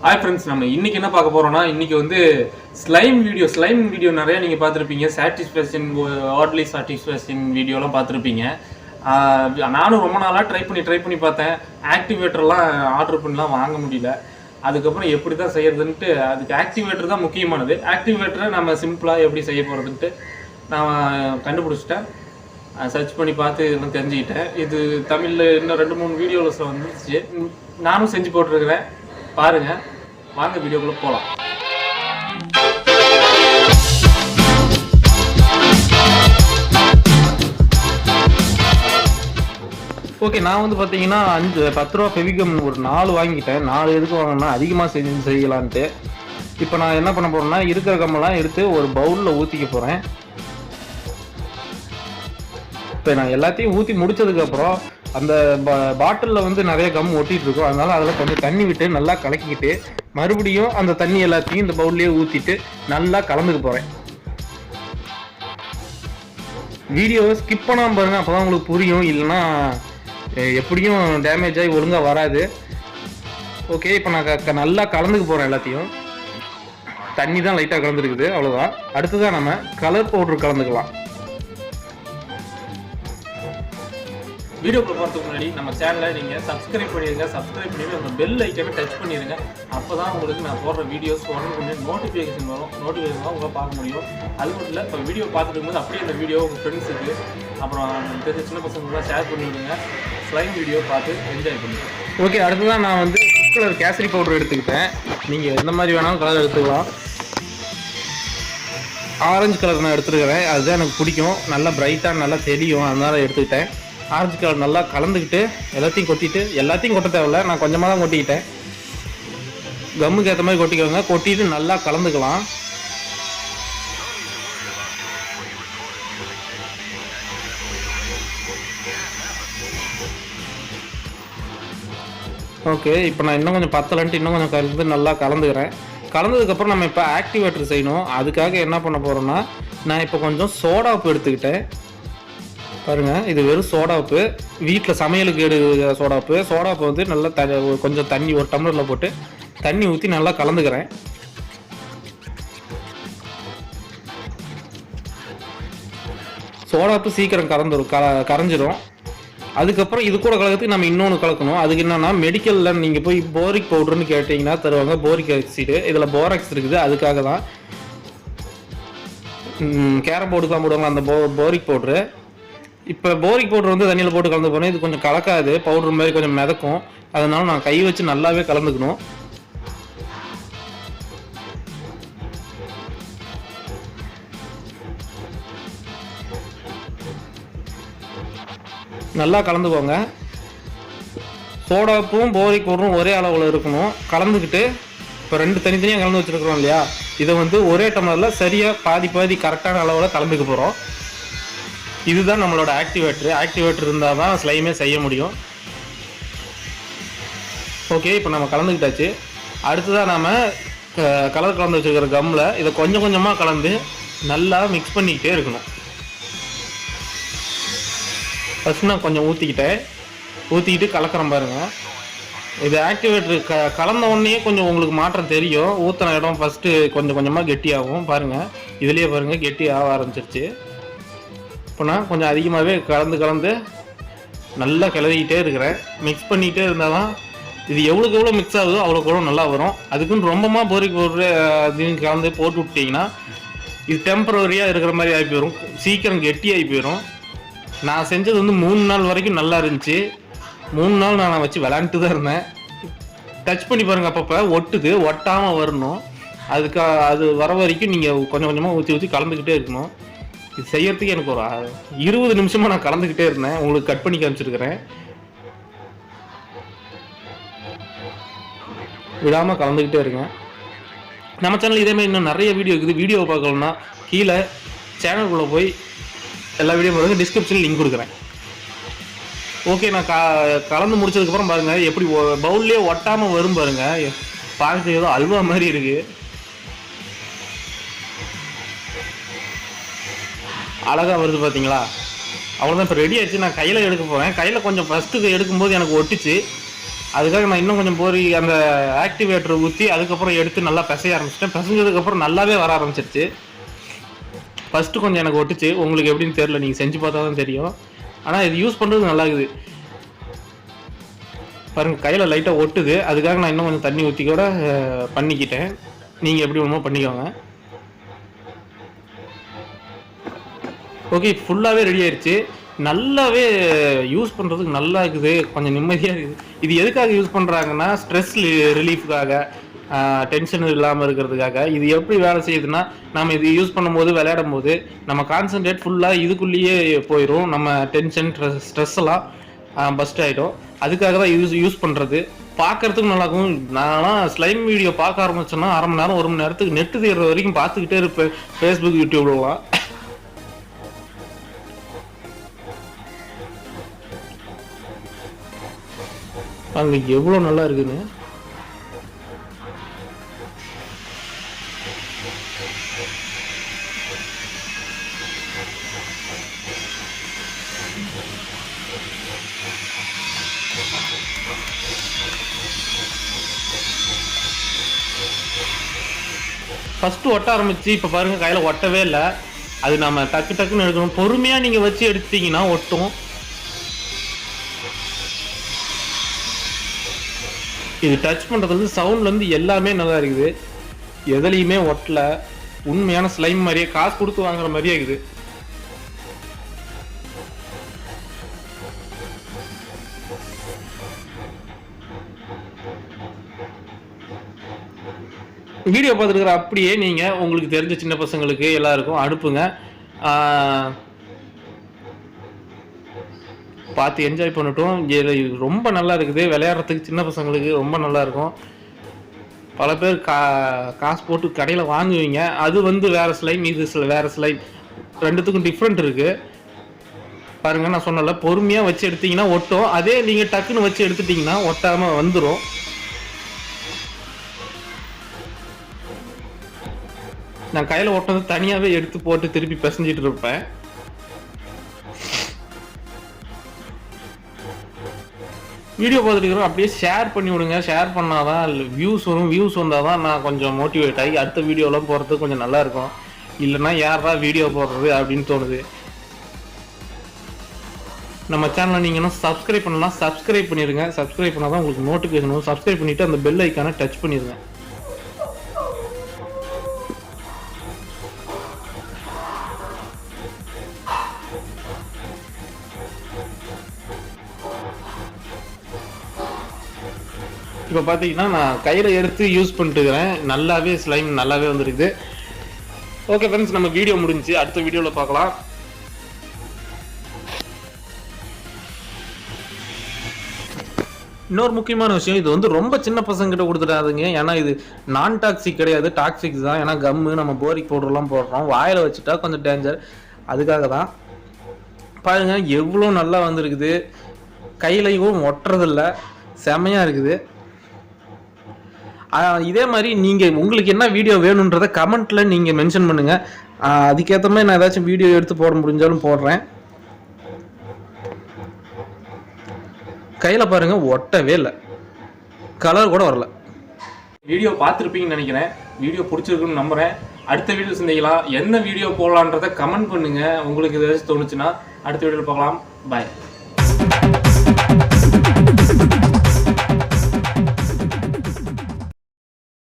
Hi friends, நம்ம இன்னைக்கு என்ன பார்க்க போறோம்னா, இன்னைக்கு வந்து ஸ்லைம் வீடியோ நிறைய நீங்க பார்த்துருப்பீங்க. சாட்டிஸ்ஃபேக்ஷன், ஆர்ட்லி சாட்டிஸ்ஃபேக்ஷன் வீடியோலாம் பார்த்துருப்பீங்க. நானும் ரொம்ப நாளாக ட்ரை பண்ணி பார்த்தேன். ஆக்டிவேட்டர்லாம் ஆர்டர் பண்ணலாம், வாங்க முடியல. அதுக்கப்புறம் எப்படி தான் செய்யறதுன்ட்டு, அதுக்கு ஆக்டிவேட்டர் தான் முக்கியமானது. ஆக்டிவேட்டரை நம்ம சிம்பிளாக எப்படி செய்ய போகிறதுன்ட்டு நான் கண்டுபிடிச்சிட்டேன். சர்ச் பண்ணி பார்த்து இதெல்லாம் தெரிஞ்சுக்கிட்டேன். இது தமிழில் இன்னும் 2-3 வீடியோஸில் வந்துச்சு. நானும் செஞ்சு போட்டிருக்கிறேன், பாருங்கள். வாங்க வீடியோக்குள்ளே போகலாம். ஓகே, நான் வந்து பார்த்தீங்கன்னா 10 ரூபா ஃபெவிகம் ஒரு 4 வாங்கிட்டேன். 4 எதுக்கு வாங்கினா அதிகமாக செய்யலான்ட்டு. இப்போ நான் என்ன பண்ண போகிறேன்னா, இருக்கிற கம்மெல்லாம் எடுத்து ஒரு பவுலில் ஊற்றிக்க போகிறேன். இப்போ நான் எல்லாத்தையும் ஊற்றி முடிச்சதுக்கப்புறம் அந்த பாட்டிலில் வந்து நிறைய கம் ஒட்டிகிட்டு இருக்கும். அதனால் அதில் கொஞ்சம் தண்ணி விட்டு நல்லா கலக்கிக்கிட்டு மறுபடியும் அந்த தண்ணி எல்லாத்தையும் இந்த பவுல்லையே ஊற்றிட்டு நல்லா கலந்துக்க போகிறேன். வீடியோவை ஸ்கிப் பண்ணாமல் பாருங்கள், அப்போ தான் உங்களுக்கு புரியும். இல்லைன்னா எப்படியும் டேமேஜ் ஆகி ஒழுங்காக வராது. ஓகே, இப்போ நான் நல்லா கலந்துக்க போகிறேன். எல்லாத்தையும் தண்ணி தான் லைட்டாக கலந்துருக்குது, அவ்வளோதான். அடுத்ததான் நம்ம கலர் பவுடர் கலந்துக்கலாம். வீடியோக்குள்ள போகிறதுக்கு முன்னாடி நம்ம சேனலை நீங்கள் சப்ஸ்கிரைப் பண்ணிடுங்க. சப்ஸ்கிரைப் பண்ணிவிட்டு அந்த பெல் ஐக்கனை டச் பண்ணிடுங்க. அப்போ தான் உங்களுக்கு நான் போடுற வீடியோஸ் உடனே நோட்டிஃபிகேஷன் வரும். நோட்டிஃபிகேஷன் தான் உங்களால் பார்க்க முடியும். அது மட்டும் இல்லை, இப்போ வீடியோ பார்த்துட்டு இருக்கும்போது அப்படியே அந்த வீடியோ உங்கள் ஃப்ரெண்ட்ஸுக்கு அப்புறம் தெரிஞ்ச சின்ன பசங்களுக்குலாம் ஷேர் பண்ணிவிடுங்க. ஸ்லைம் வீடியோ பார்த்து என்ஜாய் பண்ணுங்கள். ஓகே, அடுத்ததான் நான் வந்து ஃபுட் கலர் கேசரி பவுடர் எடுத்துக்கிட்டேன். நீங்கள் எந்த மாதிரி வேணாலும் கலர் எடுத்துக்கலாம். ஆரஞ்சு கலர் நான் எடுத்துருக்கிறேன், அதுதான் எனக்கு பிடிக்கும். நல்லா பிரைட்டாக நல்லா தெரியும், அதனால் எடுத்துக்கிட்டேன். ஆரஞ்சு கலர் நல்லா கலந்துக்கிட்டு எல்லாத்தையும் கொட்ட தேவையில்ல, நான் கொஞ்சமாக தான் கொட்டிக்கிட்டேன். கம்முக்கு ஏற்ற மாதிரி கொட்டிக்கோங்க. கொட்டிட்டு நல்லா கலந்துக்கலாம். ஓகே, இப்போ நான் இன்னும் கொஞ்சம் பத்தலன்ட்டு இன்னும் கொஞ்சம் கலந்து நல்லா கலந்துக்கிறேன். கலந்ததுக்கப்புறம் நம்ம இப்போ ஆக்டிவேட்டர் செய்யணும். அதுக்காக என்ன பண்ண போகிறோன்னா, நான் இப்போ கொஞ்சம் சோடா உப்பு எடுத்துக்கிட்டேன். பாருங்கள், இது வெறும் சோடாப்பு, வீட்டில் சமையலுக்கு எடுக்கிற சோடாப்பு. சோடாப்பு வந்து நல்லா கொஞ்சம் தண்ணி ஒரு டம்ளரில் போட்டு தண்ணி ஊற்றி நல்லா கலந்துக்கிறேன். சோடாப்பு சீக்கிரம் கரைஞ்சிரும். அதுக்கப்புறம் இது கூட கலக்கிறதுக்கு நம்ம இன்னொன்று கலக்கணும். அதுக்கு என்னென்னா, மெடிக்கலில் நீங்கள் போய் போரிக் பவுடர்னு கேட்டிங்கன்னா தருவாங்க. போரிக் ஆக்சைடு, இதில் போராக்ஸ் இருக்குது. அதுக்காக தான் கேரம் போர்டு தான் போடுவாங்க அந்த போரிக் பவுட்ரு. இப்போ போரிக் பவுடர் வந்து தண்ணியில் போட்டு கலந்து போனேன். இது கொஞ்சம் கலக்காது, பவுடர் மாதிரி கொஞ்சம் மிதக்கும். அதனால நான் கை வச்சு நல்லாவே கலந்துக்கணும். நல்லா கலந்துக்கோங்க. சோடாப்பும் போரிக் பவுடரும் ஒரே அளவில் இருக்கணும். கலந்துக்கிட்டு இப்போ 2 தனித்தனியாக கலந்து வச்சுருக்கிறோம் இல்லையா, இதை வந்து ஒரே டம்ளரில் சரியாக பாதி கரெக்டான அளவில் கலந்துக்க போகிறோம். இதுதான் நம்மளோட ஆக்டிவேட்டர் இருந்தால் தான் ஸ்லைமே செய்ய முடியும். ஓகே, இப்போ நம்ம கலந்துக்கிட்டாச்சு. அடுத்ததாக நம்ம கலர் கலந்து வச்சுருக்கிற கம்மில் இதை கொஞ்சம் கொஞ்சமாக கலந்து நல்லா மிக்ஸ் பண்ணிக்கிட்டே இருக்கணும். ஃபஸ்ட் நான் கொஞ்சம் ஊற்றிக்கிட்டு கலக்கிறேன் பாருங்கள். இது ஆக்டிவேட்டர் கலந்த உடனே கொஞ்சம் உங்களுக்கு மாற்றம் தெரியும். ஊற்றின இடம் ஃபஸ்ட்டு கொஞ்சம் கொஞ்சமாக கெட்டியாகும். பாருங்கள், இதுலேயே பாருங்கள் கெட்டி ஆக ஆரம்பிச்சிருச்சு. இப்போ நான் கொஞ்சம் அதிகமாகவே கலந்து நல்லா கிளறிக்கிட்டே இருக்கிறேன். மிக்ஸ் பண்ணிக்கிட்டே இருந்தால் தான் இது எவ்வளோக்கு எவ்வளோ மிக்ஸ் ஆகுதோ அவ்வளோக்கு எவ்வளோ நல்லா வரும். அதுக்குன்னு ரொம்பமாக போரிக் பவுடரு அதையும் கலந்து போட்டு விட்டிங்கன்னா இது டெம்பரரியாக இருக்கிற மாதிரி ஆகி போயிடும். சீக்கிரம் கெட்டியாகி போயிடும். நான் செஞ்சது வந்து 3 நாள் வரைக்கும் நல்லா இருந்துச்சு. 3 நாள் நான் வச்சு விளாண்டுட்டு தான் இருந்தேன். டச் பண்ணி பாருங்கள், அப்பப்போ ஒட்டாமல் வரணும். அது வர வரைக்கும் நீங்கள் கொஞ்சம் கொஞ்சமாக ஊற்றி கலந்துக்கிட்டே இருக்கணும். இது செய்யறதுக்கு எனக்கு ஒரு 20 நிமிஷமாக நான் கலந்துக்கிட்டே இருந்தேன். உங்களுக்கு கட் பண்ணி காமிச்சிருக்கிறேன். விடாமல் கலந்துக்கிட்டே இருங்க. நம்ம சேனல் இதேமாதிரி இன்னும் நிறைய வீடியோ இருக்குது. வீடியோவை பார்க்கணுன்னா கீழே சேனலுக்குள்ளே போய் எல்லா வீடியோ பாருங்கள், டிஸ்கிரிப்ஷனில் லிங்க் கொடுக்குறேன். ஓகே, நான் கலந்து முடிச்சதுக்கப்புறம் பாருங்கள் எப்படி பவுல்லே ஒட்டாமல் வரும் பாருங்கள். பார்த்து ஏதோ அல்வா மாதிரி இருக்குது. அழகாக வருது பார்த்தீங்களா? அவ்வளோதான், இப்போ ரெடி ஆகிடுச்சு. நான் கையில் எடுக்க போகிறேன். கையில் கொஞ்சம் ஃபஸ்ட்டு எடுக்கும்போது எனக்கு ஒட்டிச்சு. அதுக்காக நான் இன்னும் கொஞ்சம் போய் அந்த ஆக்டிவேட்டர் ஊற்றி அதுக்கப்புறம் எடுத்து நல்லா பிசைய ஆரம்பிச்சிட்டேன். பிசைஞ்சதுக்கப்புறம் நல்லாவே வர ஆரம்பிச்சிருச்சு. ஃபஸ்ட்டு கொஞ்சம் எனக்கு ஒட்டுச்சு, உங்களுக்கு எப்படின்னு தெரியல, நீங்கள் செஞ்சு பார்த்தா தான் தெரியும். ஆனால் இது யூஸ் பண்ணுறது நல்லா இருக்குது. பாருங்கள் கையில் லைட்டாக ஒட்டுது, அதுக்காக நான் இன்னும் கொஞ்சம் தண்ணி ஊற்றி கூட பண்ணிக்கிட்டேன். நீங்கள் எப்படி வேணுமோ பண்ணிக்கோங்க. ஓகே, ஃபுல்லாகவே ரெடி ஆயிடுச்சு. நல்லாவே யூஸ் பண்ணுறதுக்கு நல்லா இருக்குது, கொஞ்சம் நிம்மதியாக இருக்குது. இது எதுக்காக யூஸ் பண்ணுறாங்கன்னா ஸ்ட்ரெஸ் ரிலீஃபுக்காக, டென்ஷன் இல்லாமல் இருக்கிறதுக்காக. இது எப்படி வேலை செய்யுதுன்னா, நம்ம இது யூஸ் பண்ணும்போது விளையாடும் போது நம்ம கான்சன்ட்ரேட் ஃபுல்லாக இதுக்குள்ளேயே போயிடும். நம்ம டென்ஷன் ஸ்ட்ரெஸ் எல்லாம் பஸ்ட் ஆகிடும். அதுக்காக தான் யூஸ் பண்ணுறது. பார்க்குறதுக்கும் நல்லாயிருக்கும். நான்லாம் ஸ்லைம் வீடியோ பார்க்க ஆரம்பிச்சோன்னா அரை மணி நேரம் 1 மணி நேரத்துக்கு நெட்டு தீர்ற வரைக்கும் பார்த்துக்கிட்டே இருப்பேன், ஃபேஸ்புக் யூடியூப்லாம். அங்கே எவ்வளோ நல்லா இருக்குன்னு. ஃபஸ்ட்டு ஒட்ட ஆரம்பிச்சு இப்போ பாருங்கள் கையில் ஒட்டவே இல்லை. அது நம்ம டக்குன்னு எடுக்கணும். பொறுமையாக நீங்கள் வச்சு எடுத்தீங்கன்னா ஒட்டும். இது டச் பண்ணுறதுலேருந்து சவுண்ட்லேருந்து எல்லாமே நல்லா இருக்குது. எதுலேயுமே ஒட்டலை. உண்மையான ஸ்லைம் மாதிரியே, காசு கொடுத்து வாங்குற மாதிரியே இருக்குது. வீடியோ பார்த்துருக்குற அப்படியே நீங்கள் உங்களுக்கு தெரிஞ்ச சின்ன பசங்களுக்கு எல்லாருக்கும் அனுப்புங்க. பார்த்து என்ஜாய் பண்ணட்டும். இது ரொம்ப நல்லா இருக்குது, விளையாடுறதுக்கு சின்ன பசங்களுக்கு ரொம்ப நல்லாயிருக்கும். பல பேர் காசு போட்டு கடையில் வாங்குவீங்க, அது வேறு ஸ்லைம், இது வேறு ஸ்லைம், ரெண்டுத்துக்கும் டிஃப்ரெண்ட் இருக்குது. பாருங்கள், நான் சொன்னல பொறுமையாக வச்சு எடுத்திங்கன்னா ஒட்டும். அதே நீங்கள் டக்குன்னு வச்சு எடுத்துட்டிங்கன்னா ஒட்டாமல் வந்துடும். நான் கையில் ஒட்டினது தனியாகவே எடுத்து போட்டு திருப்பி பிசைஞ்சிட்டு இருப்பேன். வீடியோ பார்த்துட்டு அப்படியே ஷேர் பண்ணி விடுங்க. ஷேர் பண்ணாதான் வியூஸ் வரும். வியூஸ் வந்தால் தான் நான் கொஞ்சம் மோட்டிவேட் ஆகி அடுத்த வீடியோலாம் போகிறதுக்கு கொஞ்சம் நல்லாயிருக்கும். இல்லைன்னா யாரா வீடியோ போடுறது அப்படின்னு தோணுது. நம்ம சேனலை நீங்கள் இன்னும் சப்ஸ்கிரைப் பண்ணலாம், சப்ஸ்கிரைப் பண்ணிடுங்க. சப்ஸ்கிரைப் பண்ணால் தான் உங்களுக்கு நோட்டிஃபிகேஷன் வரும். சப்ஸ்கிரைப் பண்ணிவிட்டு அந்த பெல் ஐக்கானை டச் பண்ணிடுங்க. இப்போ பார்த்தீங்கன்னா நான் கையில் எடுத்து யூஸ் பண்ணிட்டு இருக்கிறேன். நல்லாவே ஸ்லைம் நல்லாவே வந்துருக்குது. ஓகே ஃப்ரெண்ட்ஸ், நம்ம வீடியோ முடிஞ்சு அடுத்த வீடியோவில் பார்க்கலாம். இன்னொரு முக்கியமான விஷயம், இது ரொம்ப சின்ன பசங்கிட்ட கொடுத்துடாதுங்க. ஏன்னா இது நான் டாக்ஸிக் கிடையாது, டாக்ஸிக் தான். ஏன்னா கம்மு நம்ம போரிக் பவுடர்லாம் போடுறோம், வாயில் வச்சுட்டா கொஞ்சம் டேஞ்சர். அதுக்காக தான். பாருங்கள் எவ்வளோ நல்லா வந்துருக்குது. கையிலையும் ஒட்டுறதில்ல, செமையாக இருக்குது. இதே மாதிரி நீங்கள் உங்களுக்கு என்ன வீடியோ வேணுன்றதை கமெண்ட்டில் நீங்கள் மென்ஷன் பண்ணுங்கள். அதுக்கேற்ற மாதிரி நான் ஏதாச்சும் வீடியோ எடுத்து போட முடிஞ்சாலும் போடுறேன். கையில் பாருங்கள் ஒட்டவே இல்லை, கலர் கூட வரல. வீடியோ பார்த்துருப்பீங்கன்னு நினைக்கிறேன். வீடியோ பிடிச்சிருக்குன்னு நம்புகிறேன். அடுத்த வீடியோ சந்திக்கலாம். என்ன வீடியோ போடலான்றதை கமெண்ட் பண்ணுங்கள். உங்களுக்கு ஏதாச்சும் தோணுச்சுன்னா அடுத்த வீடியோவில் பார்க்கலாம். பாய்.